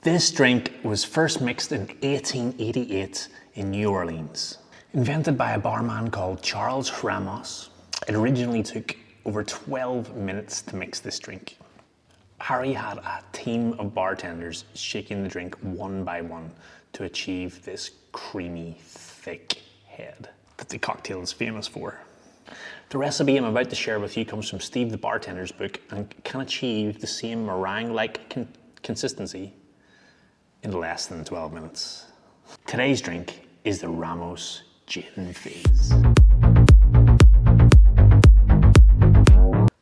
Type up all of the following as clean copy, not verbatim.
This drink was first mixed in 1888 in New Orleans. Invented by a barman called Charles Ramos, it originally took over 12 minutes to mix this drink. Harry had a team of bartenders shaking the drink one by one to achieve this creamy, thick head that the cocktail is famous for. The recipe I'm about to share with you comes from Steve the Bartender's book and can achieve the same meringue-like consistency in less than 12 minutes. Today's drink is the Ramos Gin Fizz.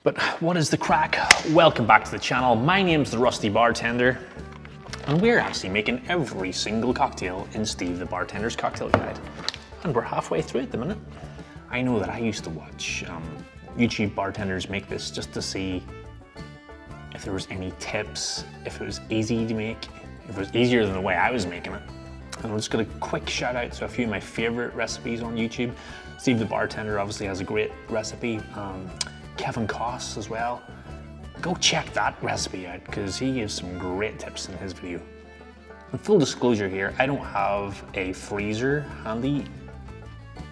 But what is the crack? Welcome back to the channel. My name's the Rusty Bartender, and we're actually making every single cocktail in Steve the Bartender's cocktail guide. And we're halfway through at the minute. I know that I used to watch YouTube bartenders make this just to see if there was any tips, if it was easy to make, if it was easier than the way I was making it. And I'm just gonna quick shout out to a few of my favorite recipes on YouTube. Steve the Bartender obviously has a great recipe. Kevin Koss as well. Go check that recipe out because he gives some great tips in his video. And full disclosure here, I don't have a freezer handy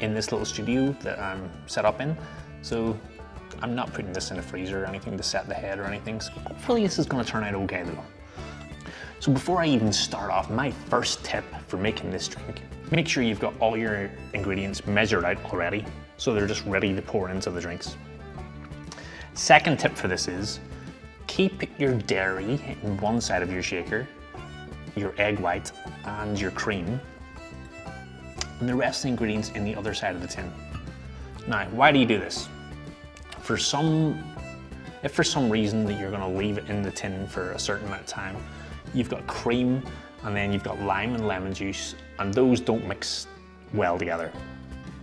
in this little studio that I'm set up in, so I'm not putting this in a freezer or anything to set the head or anything. So hopefully this is gonna turn out okay though. So before I even start off, my first tip for making this drink, make sure you've got all your ingredients measured out already so they're just ready to pour into the drinks. Second tip for this is, keep your dairy in one side of your shaker, your egg white and your cream, and the rest of the ingredients in the other side of the tin. Now, why do you do this? If for some reason that you're gonna leave it in the tin for a certain amount of time, you've got cream and then you've got lime and lemon juice, and those don't mix well together.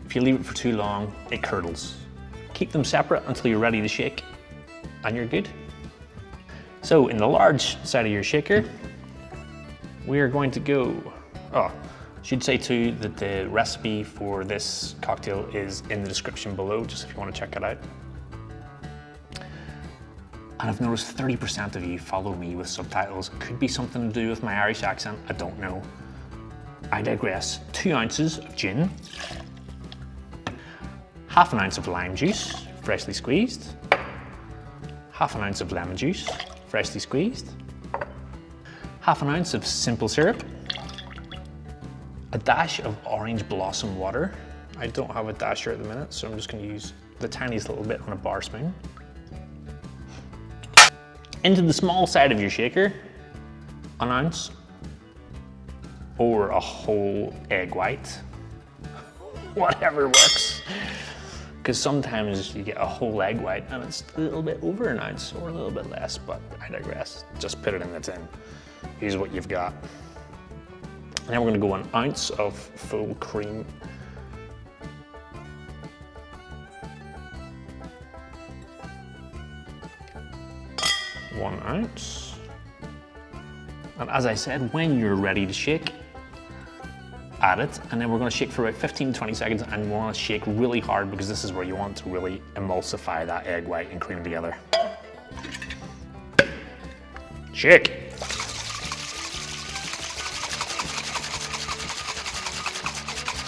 If you leave it for too long, it curdles. Keep them separate until you're ready to shake and you're good. So in the large side of your shaker, we are going to go, I should say too that the recipe for this cocktail is in the description below, just if you want to check it out. And I've noticed 30% of you follow me with subtitles. Could be something to do with my Irish accent, I don't know. I digress. 2 ounces of gin, half an ounce of lime juice, freshly squeezed, half an ounce of lemon juice, freshly squeezed, half an ounce of simple syrup, a dash of orange blossom water. I don't have a dasher at the minute, so I'm just gonna use the tiniest little bit on a bar spoon. Into the small side of your shaker, an ounce or a whole egg white, whatever works. Because sometimes you get a whole egg white and it's a little bit over an ounce or a little bit less, but I digress. Just put it in the tin. Here's what you've got. And then we're gonna go 1 ounce of full cream. One ounce. And as I said, when you're ready to shake, add it, and then we're going to shake for about 15-20 seconds, and we want to shake really hard because this is where you want to really emulsify that egg white and cream together. Shake.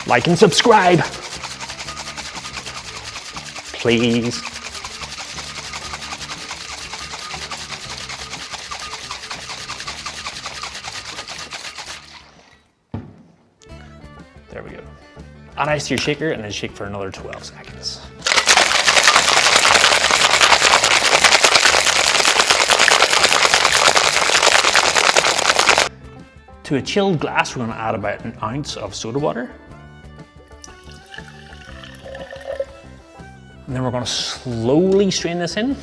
Like and subscribe, please. There we go. Add ice to your shaker and then shake for another 12 seconds. To a chilled glass, we're going to add about 1 ounce of soda water. And then we're going to slowly strain this in.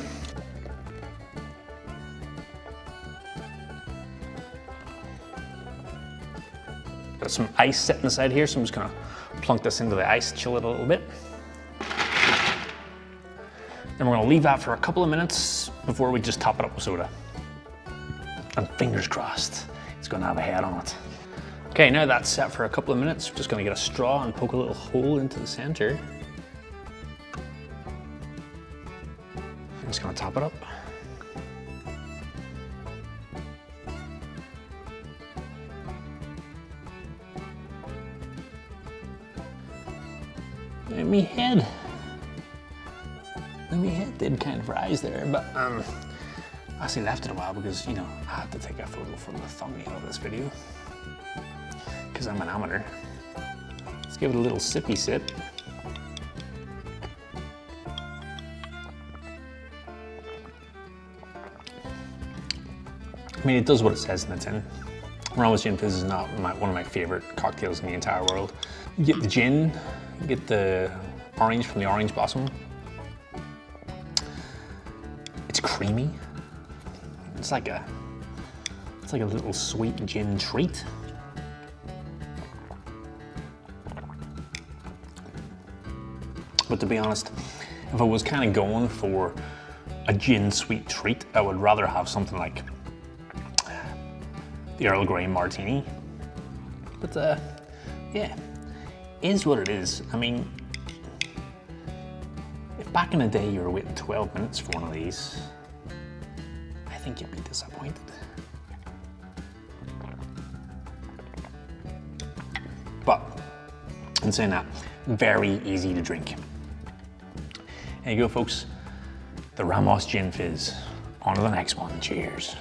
Got some ice sitting aside here, so I'm just gonna plunk this into the ice, chill it a little bit. Then we're gonna leave that for a couple of minutes before we just top it up with soda. And fingers crossed, it's gonna have a head on it. Okay, now that's set for a couple of minutes. We're just gonna get a straw and poke a little hole into the center. I'm just gonna top it up. My head did kind of rise there, but I actually left it a while because, you know, I had to take a photo for the thumbnail of this video because I'm an amateur. Let's give it a little sippy sip. I mean, it does what it says in the tin. Ramos Gin Fizz is not one of my favorite cocktails in the entire world. You get the gin, you get the orange from the orange blossom. It's creamy. It's like a little sweet gin treat. But to be honest, if I was kind of going for a gin sweet treat, I would rather have something like the Earl Grey martini. But yeah, is what it is. I mean, if back in the day you were waiting 12 minutes for one of these, I think you'd be disappointed. But in saying that, very easy to drink. There you go, folks. The Ramos Gin Fizz. On to the next one. Cheers.